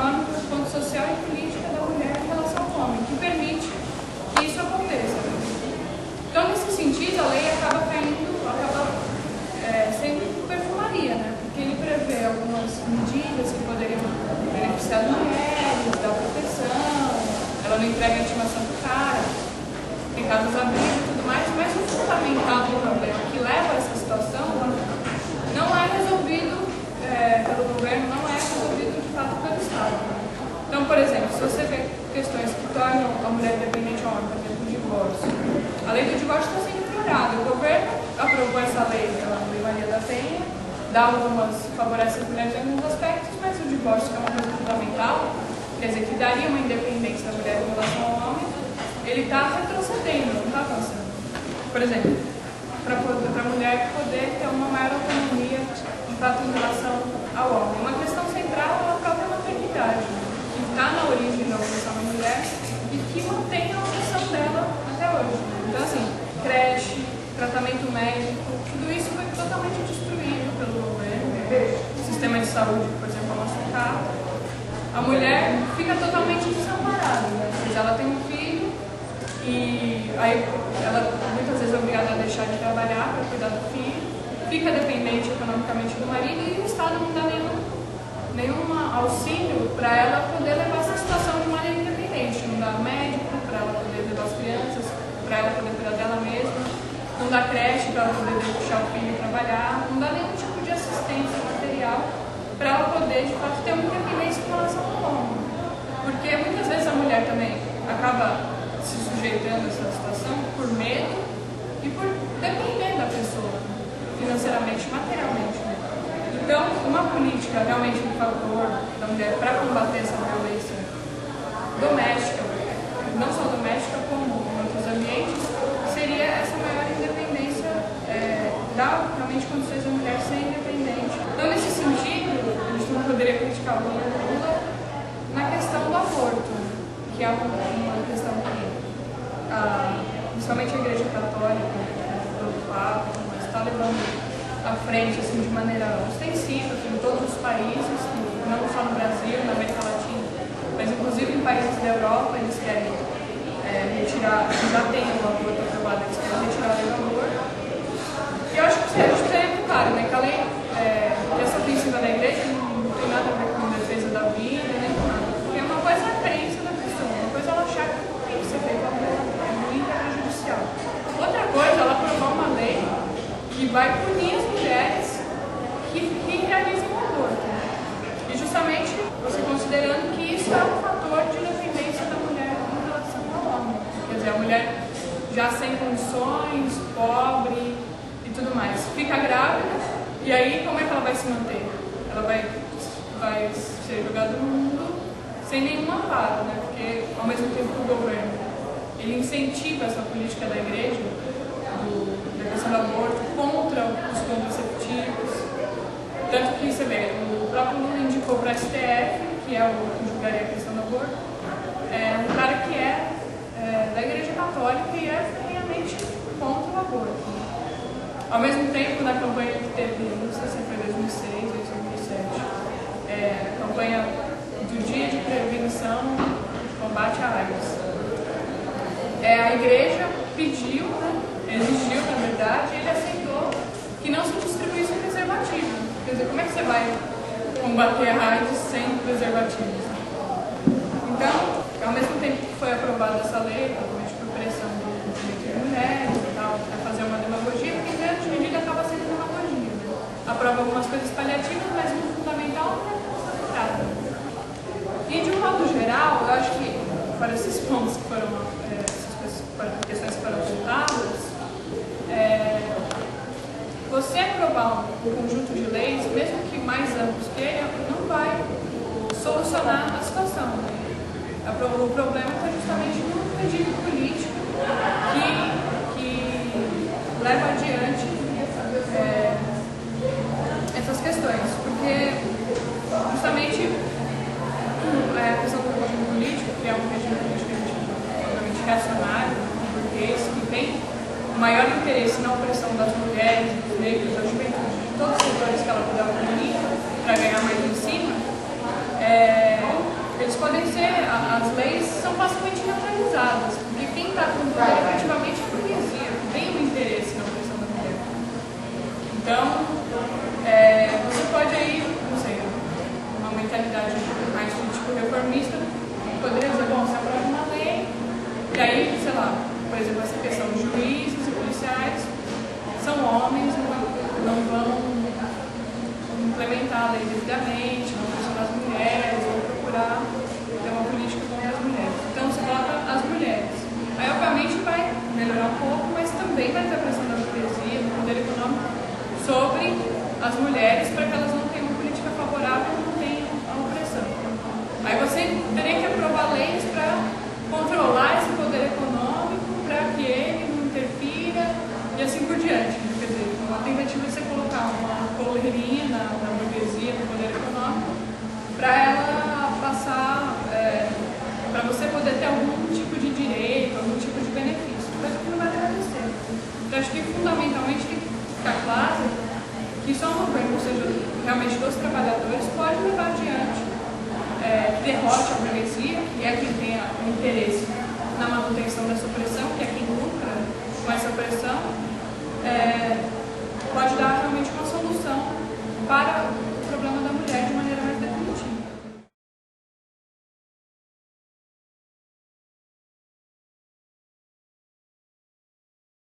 econômica quanto social e política da mulher em relação ao homem, que permite que isso aconteça. Então, nesse sentido, a lei acaba sendo perfumaria, né? Porque ele prevê algumas medidas que poderiam beneficiar as mulheres, dar proteção, ela não entrega a intimação do cara, tem casos abertos e tudo mais, mas o fundamental do problema que leva a essa situação não é resolvido pelo governo, não é resolvido de fato pelo Estado. Então, por exemplo, se você vê questões que tornam a mulher dependente ao homem, por exemplo, o divórcio, a lei do divórcio está sendo ignorada. O governo aprovou essa lei, a Lei Maria da Penha, favorece as mulheres em alguns aspectos, mas o divórcio, que é uma coisa fundamental, quer dizer, que daria uma independência da mulher em relação ao homem, ele está retrocedendo, não está avançando. Por exemplo, para a mulher poder ter uma maior autonomia de fato em relação ao homem. Uma questão central é a própria maternidade, que está na origem da opressão da mulher e que mantém a opressão dela até hoje. Então, assim, creche, tratamento médico, tudo isso foi totalmente destruído pelo governo. O sistema de saúde, por exemplo, é machucado. A mulher fica totalmente desamparada, né? Ela tem um filho e aí ela muitas vezes é obrigada a deixar de trabalhar para cuidar do filho, fica dependente economicamente do marido e o Estado não dá nenhum auxílio para ela poder levar essa situação de maneira independente, não dá médico para ela poder levar as crianças, para ela poder cuidar dela mesma, não dá creche para ela poder deixar o filho trabalhar, não dá nenhum tipo de assistência material para ela poder de fato ter uma independência em relação ao homem. Porque muitas vezes a mulher também acaba se sujeitando a essa situação por medo e por depender da pessoa, financeiramente, materialmente. Então, uma política realmente em favor da mulher para combater essa violência doméstica, não só doméstica, como em outros ambientes, seria essa maior independência, dar realmente condições da mulher ser independente. Então, nesse sentido, a gente não poderia criticar o governo Lula na questão do aborto, que é uma questão que principalmente a Igreja Católica, do Papa, está levando à frente assim, de maneira ostensiva em todos os países, não só no Brasil, na América Latina, mas inclusive em países da Europa, eles querem retirar, já tem o aborto aprovado, eles querem retirar a lei do aborto. E eu acho que a gente precisa muito claro, né, que a lei, essa ofensiva da Igreja não tem nada a ver com a defesa da vida, nem com nada, porque uma coisa é a crença da pessoa, uma coisa é ela achar que não tem que ser feito aborto, é ruim, é prejudicial. Outra coisa, ela aprovar uma lei que vai punir as mulheres que realizam o aborto. E justamente você considerando que isso é um fator de dependência da mulher em relação ao homem. Quer dizer, a mulher já sem condições, pobre e tudo mais, fica grávida e aí como é que ela vai se manter? Ela vai ser jogada no mundo sem nenhum amparo, né? Porque ao mesmo tempo que o governo ele incentiva essa política da igreja, da questão do aborto, contra os contraceptivos. Tanto que você vê, o próprio Lula indicou para a STF, que é o que julgaria a questão do aborto, um cara que é da Igreja Católica e é realmente contra o aborto. Ao mesmo tempo, na campanha que teve, não sei se foi 2006 ou 2007, a campanha do Dia de Prevenção e Combate à AIDS. A igreja pediu, né, exigiu, na verdade, e ele aceitou que não se distribuísse preservativo. Quer dizer, como é que você vai combater a AIDS sem preservativos? Então, ao mesmo tempo que foi aprovada essa lei, provavelmente por pressão do direito de mulheres e tal, para fazer uma demagogia, porque em grande medida acaba sendo demagogia, né? Aprova algumas coisas paliativas, mas no fundamental não é nada. E de um modo geral, eu acho que para esses pontos que foram, questões que foram apontadas, você aprovar um conjunto de leis, mesmo que mais amplos que ele, não vai solucionar a situação. O problema está justamente no pedido político que leva adiante essas questões, porque justamente a questão do regime político, que é um regime político obviamente reacionário, burguês, que tem o maior interesse na opressão das mulheres, dos negros, da juventude, de todos os setores que ela puder oprimir para ganhar mais em cima, podem ser, as leis são facilmente neutralizadas, porque quem está com poder efetivamente é a burguesia, que tem um interesse na opressão da mulher. Então, você pode aí, não sei, uma mentalidade mais político-reformista, poderia dizer, bom, você aprova uma lei, e aí, sei lá, por exemplo, essa questão de juízes e policiais são homens, não vão implementar a lei devidamente, vão pressionar as mulheres, vão procurar ter uma política contra as mulheres. Então você coloca as mulheres. Aí obviamente vai melhorar um pouco, mas também vai ter a pressão da burguesia, do poder econômico sobre as mulheres para que elas não tenham uma política favorável e não tenham a opressão. Aí você teria que aprovar leis para controlar esse poder econômico, para que ele não interfira e assim por diante. Quer dizer, uma tentativa de você colocar uma coleirinha na burguesia, no poder econômico, para ela passar, para você poder ter algum tipo de direito, algum tipo de benefício, coisa que não vai acontecer. Então acho que fundamentalmente tem que ficar claro que só um governo, ou seja, realmente dos trabalhadores, pode levar adiante, derrote a